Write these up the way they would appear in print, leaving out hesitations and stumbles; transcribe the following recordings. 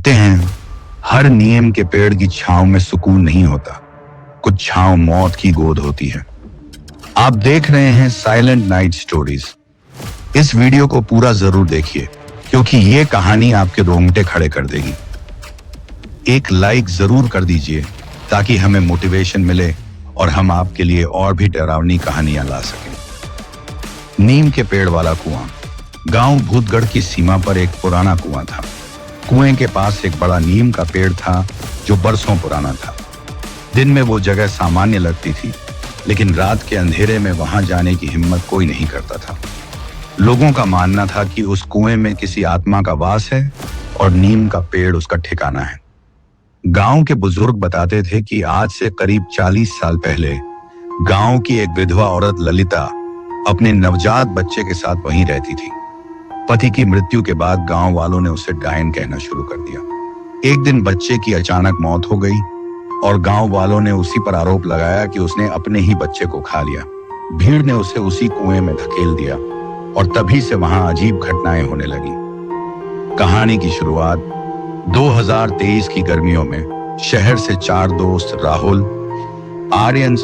कहते हैं हर नीम के पेड़ की छांव में सुकून नहीं होता, कुछ छांव मौत की गोद होती है। आप देख रहे हैं साइलेंट नाइट स्टोरीज। इस वीडियो को पूरा जरूर देखिए क्योंकि ये कहानी आपके रोंगटे खड़े कर देगी। एक लाइक जरूर कर दीजिए ताकि हमें मोटिवेशन मिले और हम आपके लिए और भी डरावनी कहानियां ला सकें। नीम के पेड़ वाला कुआं। गांव भूतगढ़ की सीमा पर एक पुराना कुआं था। कुएं के पास एक बड़ा नीम का पेड़ था जो बरसों पुराना था। दिन में वो जगह सामान्य लगती थी, लेकिन रात के अंधेरे में वहां जाने की हिम्मत कोई नहीं करता था। लोगों का मानना था कि उस कुएं में किसी आत्मा का वास है और नीम का पेड़ उसका ठिकाना है। गांव के बुजुर्ग बताते थे कि आज से करीब 40 साल पहले गांव की एक विधवा औरत ललिता अपने नवजात बच्चे के साथ वहीं रहती थी। पति की मृत्यु के बाद गांव वालों ने उसे डायन कहना शुरू कर दिया। एक दिन बच्चे की अचानक मौत हो गई और गांव वालों ने उसी पर आरोप लगाया कि उसने अपने ही बच्चे को खा लिया। भीड़ ने उसे उसी कुएं में धकेल दिया और तभी से वहां अजीब घटनाएं होने लगी। कहानी की शुरुआत 2023 की गर्मियों में शहर से 4 दोस्त राहुल, आर्यन,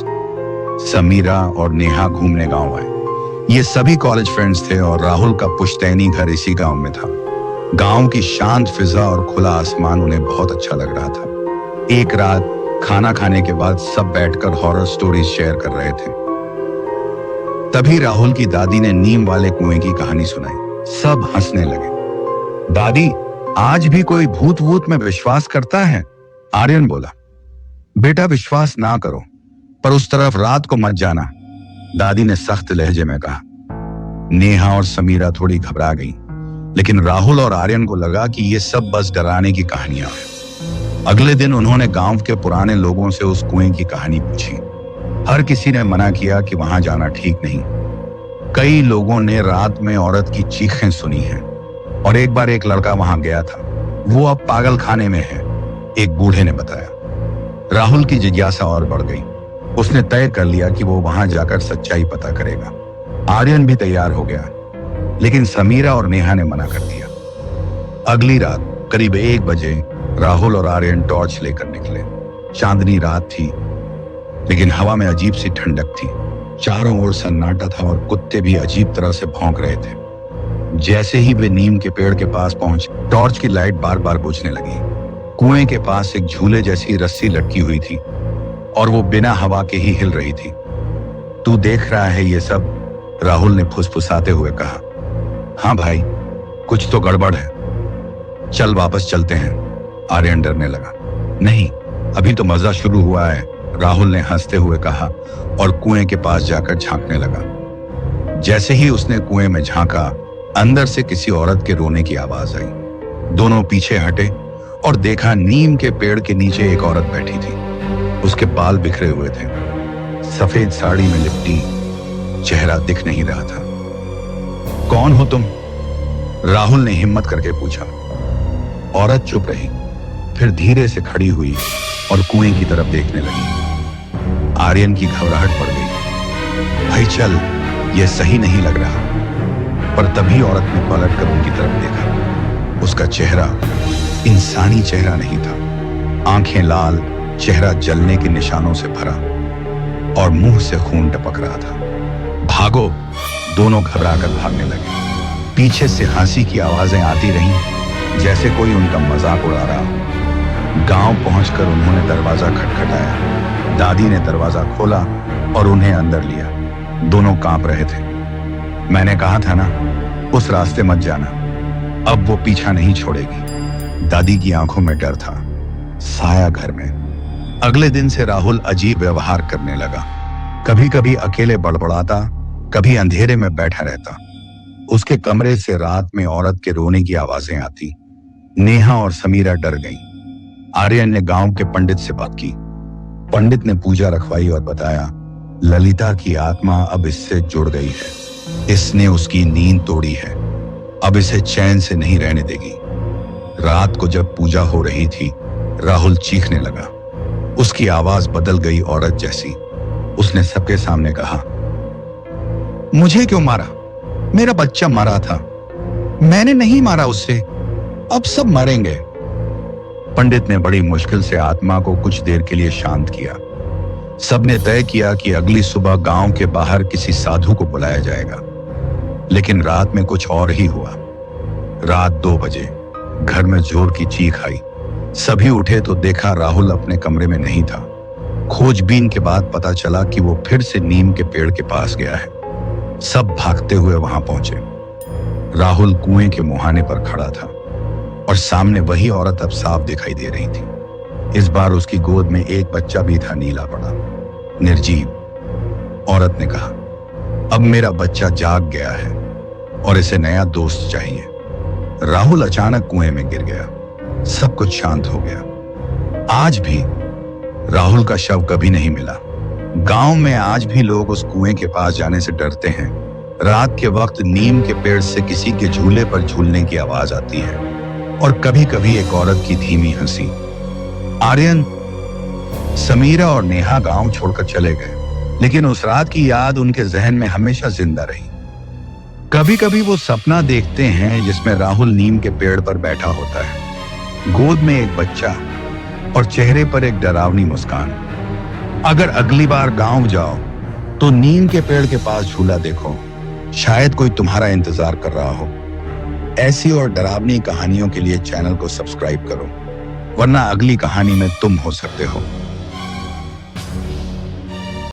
समीरा और नेहा घूमने गांव आए। ये सभी कॉलेज फ्रेंड्स थे और राहुल का पुश्तैनी घर इसी गांव में था। गांव की शांत फिजा और खुला आसमान उन्हें बहुत अच्छा लग रहा था। एक रात खाना खाने के बाद सब बैठकर हॉरर स्टोरीज शेयर कर रहे थे। तभी राहुल की दादी ने नीम वाले कुएं की कहानी सुनाई। सब हंसने लगे। दादी, आज भी कोई भूत वूत में विश्वास करता है? आर्यन बोला। बेटा, विश्वास ना करो, पर उस तरफ रात को मत जाना, दादी ने सख्त लहजे में कहा। नेहा और समीरा थोड़ी घबरा गईं, लेकिन राहुल और आर्यन को लगा कि ये सब बस डराने की कहानियां हैं। अगले दिन उन्होंने गांव के पुराने लोगों से उस कुएं की कहानी पूछी। हर किसी ने मना किया कि वहां जाना ठीक नहीं। कई लोगों ने रात में औरत की चीखें सुनी हैं और एक बार एक लड़का वहां गया था, वो अब पागल खाने में है, एक बूढ़े ने बताया। राहुल की जिज्ञासा और बढ़ गई। उसने तय कर लिया कि वो वहां जाकर सच्चाई पता करेगा। आर्यन भी तैयार हो गया, लेकिन समीरा और नेहा ने मना कर दिया। अगली रात करीब 1 बजे राहुल और आर्यन टॉर्च लेकर निकले। चांदनी रात थी, लेकिन हवा में अजीब सी ठंडक थी। चारों ओर सन्नाटा था और कुत्ते भी अजीब तरह से भौंक रहे थे। जैसे ही वे नीम के पेड़ के पास पहुंचे, टॉर्च की लाइट बार बार बुझने लगी। कुएं के पास एक झूले जैसी रस्सी लटकी हुई थी और वो बिना हवा के ही हिल रही थी। तू देख रहा है ये सब? राहुल ने फुसफुसाते हुए कहा। हाँ भाई, कुछ तो गड़बड़ है, चल वापस चलते हैं। आर्यन डरने लगा। नहीं, अभी तो मजा शुरू हुआ है, राहुल ने हंसते हुए कहा और कुएं के पास जाकर झांकने लगा। जैसे ही उसने कुएं में झांका, अंदर से किसी औरत के रोने की आवाज आई। दोनों पीछे हटे और देखा नीम के पेड़ के नीचे एक औरत बैठी थी। उसके बाल बिखरे हुए थे, सफेद साड़ी में लिपटी, चेहरा दिख नहीं रहा था। कौन हो तुम? राहुल ने हिम्मत करके पूछा। औरत चुप रही, फिर धीरे से खड़ी हुई और कुएं की तरफ देखने लगी। आर्यन की घबराहट बढ़ गई। भाई चल, यह सही नहीं लग रहा। पर तभी औरत ने पलट कर उनकी तरफ देखा। उसका चेहरा इंसानी चेहरा नहीं था। आंखें लाल, चेहरा जलने के निशानों से भरा और मुंह से खून टपक रहा था। भागो! दोनों घबराकर भागने लगे। पीछे से हंसी की आवाजें आती रहीं, जैसे कोई उनका मजाक उड़ा रहा हो। गांव पहुंचकर उन्होंने दरवाजा खटखटाया। दादी ने दरवाजा खोला और उन्हें अंदर लिया। दोनों कांप रहे थे। मैंने कहा था ना, उस रास्ते मत जाना, अब वो पीछा नहीं छोड़ेगी। दादी की आंखों में डर था। साया घर में। अगले दिन से राहुल अजीब व्यवहार करने लगा। कभी कभी अकेले बड़बड़ाता, कभी अंधेरे में बैठा रहता। उसके कमरे से रात में औरत के रोने की आवाजें आती। नेहा और समीरा डर गईं। आर्यन ने गांव के पंडित से बात की। पंडित ने पूजा रखवाई और बताया, ललिता की आत्मा अब इससे जुड़ गई है। इसने उसकी नींद तोड़ी है, अब इसे चैन से नहीं रहने देगी। रात को जब पूजा हो रही थी, राहुल चीखने लगा। उसकी आवाज बदल गई औरत जैसी। उसने सबके सामने कहा, मुझे क्यों मारा? मेरा बच्चा मरा था, मैंने नहीं मारा उसे, अब सब मरेंगे। पंडित ने बड़ी मुश्किल से आत्मा को कुछ देर के लिए शांत किया। सबने तय किया कि अगली सुबह गांव के बाहर किसी साधु को बुलाया जाएगा। लेकिन रात में कुछ और ही हुआ। रात 2 बजे घर में जोर की चीख आई। सभी उठे तो देखा राहुल अपने कमरे में नहीं था। खोजबीन के बाद पता चला कि वो फिर से नीम के पेड़ के पास गया है। सब भागते हुए वहां पहुंचे। राहुल कुएं के मुहाने पर खड़ा था और सामने वही औरत अब साफ दिखाई दे रही थी। इस बार उसकी गोद में एक बच्चा भी था, नीला पड़ा, निर्जीव। औरत ने कहा, अब मेरा बच्चा जाग गया है और इसे नया दोस्त चाहिए। राहुल अचानक कुएं में गिर गया। सब कुछ शांत हो गया। आज भी राहुल का शव कभी नहीं मिला। गांव में आज भी लोग उस कुएं के पास जाने से डरते हैं। रात के वक्त नीम के पेड़ से किसी के झूले पर झूलने की आवाज आती है और कभी कभी एक औरत की धीमी हंसी। आर्यन, समीरा और नेहा गांव छोड़कर चले गए, लेकिन उस रात की याद उनके जहन में हमेशा जिंदा रही। कभी कभी वो सपना देखते हैं जिसमें राहुल नीम के पेड़ पर बैठा होता है, गोद में एक बच्चा और चेहरे पर एक डरावनी मुस्कान। अगर अगली बार गांव जाओ तो नीम के पेड़ के पास झूला देखो, शायद कोई तुम्हारा इंतजार कर रहा हो। ऐसी और डरावनी कहानियों के लिए चैनल को सब्सक्राइब करो, वरना अगली कहानी में तुम हो सकते हो।